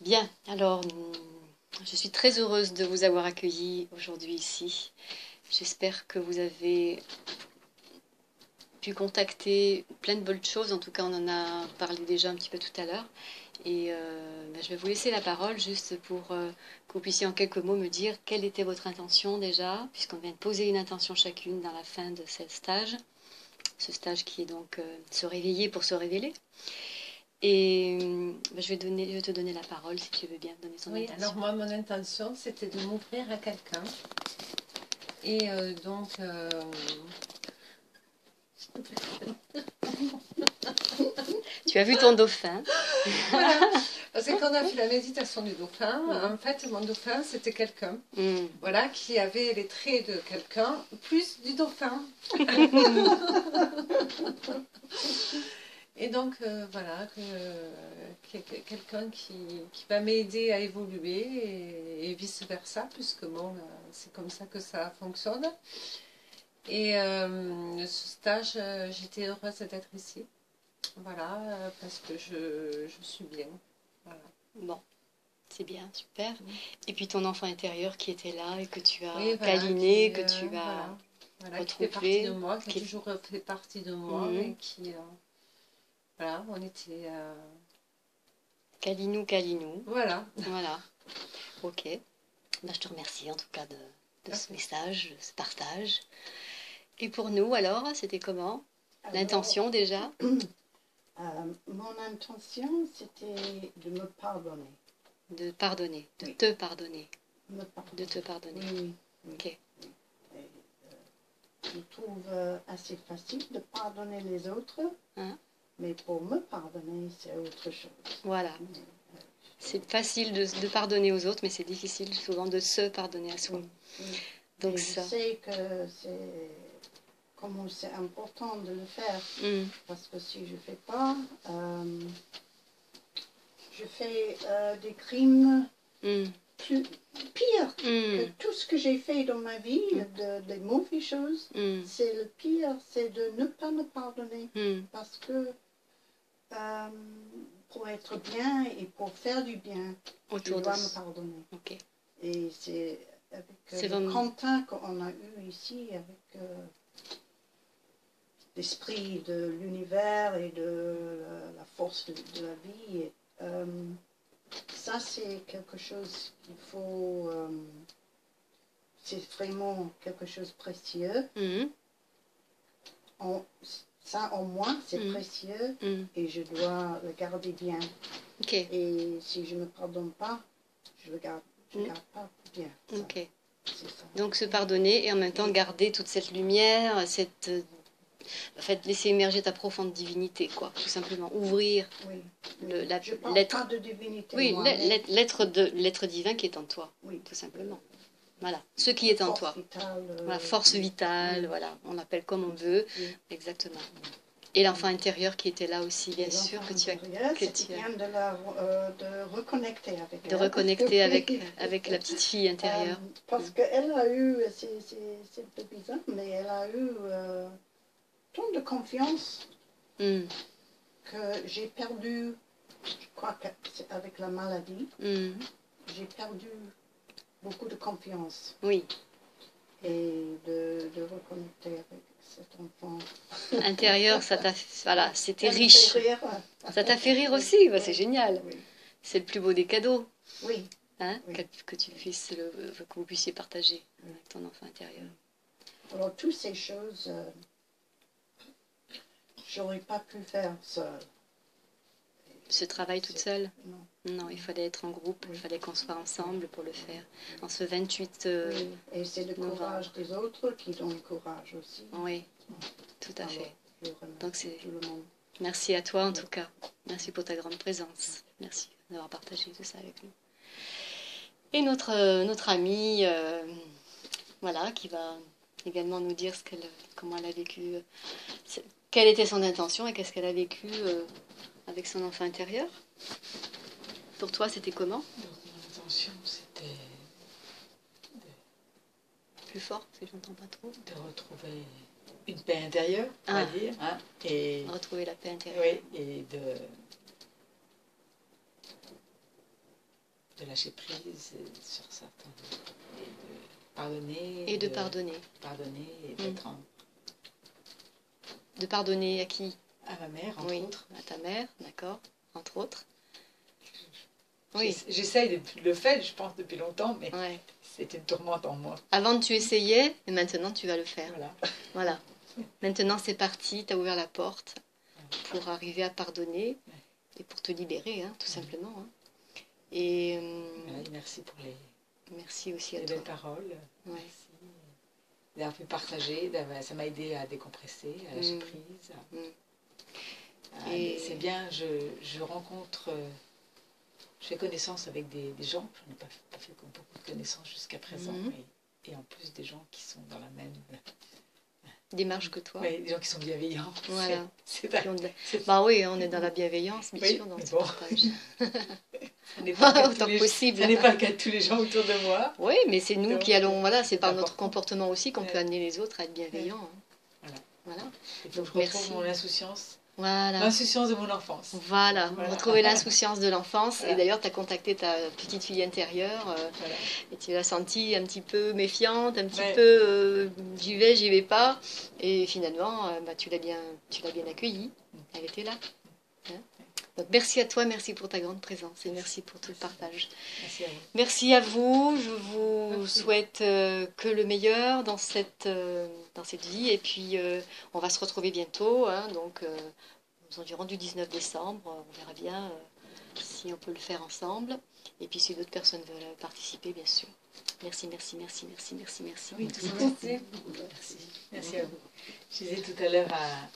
Bien, alors je suis très heureuse de vous avoir accueilli aujourd'hui ici. J'espère que vous avez pu contacter plein de bonnes choses. En tout cas, on en a parlé déjà un petit peu tout à l'heure. Et je vais vous laisser la parole juste pour que vous puissiez en quelques mots me dire quelle était votre intention déjà, puisqu'on vient de poser une intention chacune dans la fin de ce stage. Ce stage qui est donc se réveiller pour se révéler. Et je vais te donner la parole si tu veux bien donner ton intention. Alors moi, mon intention, c'était de m'ouvrir à quelqu'un. Et Tu as vu ton dauphin. Voilà. Parce que quand on a fait la méditation du dauphin, en fait, mon dauphin, c'était quelqu'un. Voilà, qui avait les traits de quelqu'un, plus du dauphin. Et donc, voilà, quelqu'un qui va m'aider à évoluer et vice-versa, puisque bon, c'est comme ça que ça fonctionne. Et ce stage, j'étais heureuse d'être ici. Voilà, parce que je suis bien. Voilà. Bon, c'est bien, super. Et puis ton enfant intérieur qui était là et que tu as Oui, voilà, câliné, que tu as retrouvé. Qui fait partie de moi, qui a toujours fait partie de moi et qui... voilà, on était... Câlinou. Voilà. Voilà. Ok. Je te remercie en tout cas de ce message, de ce partage. Et pour nous alors, c'était comment? L'intention déjà? Mon intention, c'était de me pardonner. De pardonner, de oui. te pardonner. De te pardonner. Oui. Ok. Et, je trouve assez facile de pardonner les autres, mais pour me pardonner, c'est autre chose. Voilà. C'est facile de pardonner aux autres, mais c'est difficile souvent de se pardonner à soi. Donc je sais que comment c'est important de le faire, parce que si je ne fais pas, je fais des crimes pires que tout ce que j'ai fait dans ma vie, des mauvaises choses. C'est le pire, c'est de ne pas me pardonner, parce que pour être bien et pour faire du bien, je dois me pardonner. Okay. Et c'est avec le contact qu'on a eu ici, avec l'esprit de l'univers et de la force de la vie. Ça, c'est quelque chose qu'il faut... c'est vraiment quelque chose de précieux. Ça, au moins, c'est précieux et je dois le garder bien. Okay. Et si je ne me pardonne pas, je ne garde pas bien. Ça. Okay. Ça. Donc se pardonner et en même temps garder toute cette lumière, en fait, laisser émerger ta profonde divinité, quoi, tout simplement. Ouvrir je parle pas de divinité. Oui, l'être divin qui est en toi, tout simplement. Voilà, ce qui est en toi. La force vitale, voilà, on l'appelle comme on veut, exactement. Et l'enfant intérieur qui était là aussi, bien sûr, que tu as... bien de reconnecter avec elle. De reconnecter avec la petite fille intérieure. Parce qu'elle a eu, c'est un peu bizarre, mais elle a eu tant de confiance que j'ai perdu, je crois que c'est avec la maladie, j'ai perdu beaucoup de confiance. Oui. Et de reconnecter avec cet enfant. Intérieur, ça t'a... Voilà, c'était riche. Ça t'a fait rire aussi, bah, c'est génial. Oui. C'est le plus beau des cadeaux. Oui. Hein, que tu puisses que vous puissiez partager avec ton enfant intérieur. Alors, toutes ces choses, j'aurais pas pu faire seule. Ce travail toute seule? Non. Non, il fallait être en groupe, il fallait qu'on soit ensemble pour le faire. En ce 28 Et c'est le courage des autres qui donne le courage aussi. Oui, tout à fait. Donc c'est tout le monde. Merci à toi en tout cas. Merci pour ta grande présence. Merci d'avoir partagé tout ça avec nous. Et notre amie, voilà, qui va également nous dire comment elle a vécu, quelle était son intention et qu'est-ce qu'elle a vécu avec son enfant intérieur. Pour toi, c'était comment? Mon intention, c'était... Plus fort, parce que je n'entends pas trop. De retrouver une paix intérieure, on va dire. Hein, et retrouver la paix intérieure. Oui, et lâcher prise sur certains... Et de pardonner. Et de pardonner. Pardonner et d'être en... De pardonner à qui? À ma mère, entre autres. À ta mère, d'accord, entre autres. Oui. J'essaye de le faire, je pense, depuis longtemps, mais ouais. C'est une tourmente en moi. Avant, tu essayais, et maintenant, tu vas le faire. Voilà. Voilà. Maintenant, c'est parti, tu as ouvert la porte pour arriver à pardonner et pour te libérer, hein, tout simplement. Hein. Et merci pour les... Merci aussi à les toi. belles paroles. Ouais. Merci d'avoir pu partager. Ça m'a aidé à décompresser, à lâcher prise. Et c'est bien, je rencontre... je fais connaissance avec des gens. Je n'ai pas fait beaucoup de connaissances jusqu'à présent. Et en plus des gens qui sont dans la même... démarche que toi. Oui, des gens qui sont bienveillants. Voilà. Bah oui, on est dans la bienveillance, bien sûr, dans ce partage. Autant que possible. Ce n'est pas le cas de tous les gens autour de moi. Oui, mais c'est nous qui allons, voilà, c'est par notre comportement aussi qu'on peut amener les autres à être bienveillants. Hein. Voilà. Donc, je retrouve mon insouciance. Voilà. L'insouciance de mon enfance. Voilà, retrouver l'insouciance de l'enfance. Voilà. Et d'ailleurs, tu as contacté ta petite fille intérieure et tu l'as sentie un petit peu méfiante, un petit peu j'y vais pas. Et finalement, tu l'as bien accueillie. Elle était là. Hein. Donc merci à toi, merci pour ta grande présence et merci pour tout le partage. Merci à vous. Merci à vous. Je vous souhaite que le meilleur dans cette vie. Et puis, on va se retrouver bientôt. Hein, donc, aux environs du 19 décembre. On verra bien si on peut le faire ensemble. Et puis, si d'autres personnes veulent participer, bien sûr. Merci. Oui, merci. Merci à vous. Je disais tout à l'heure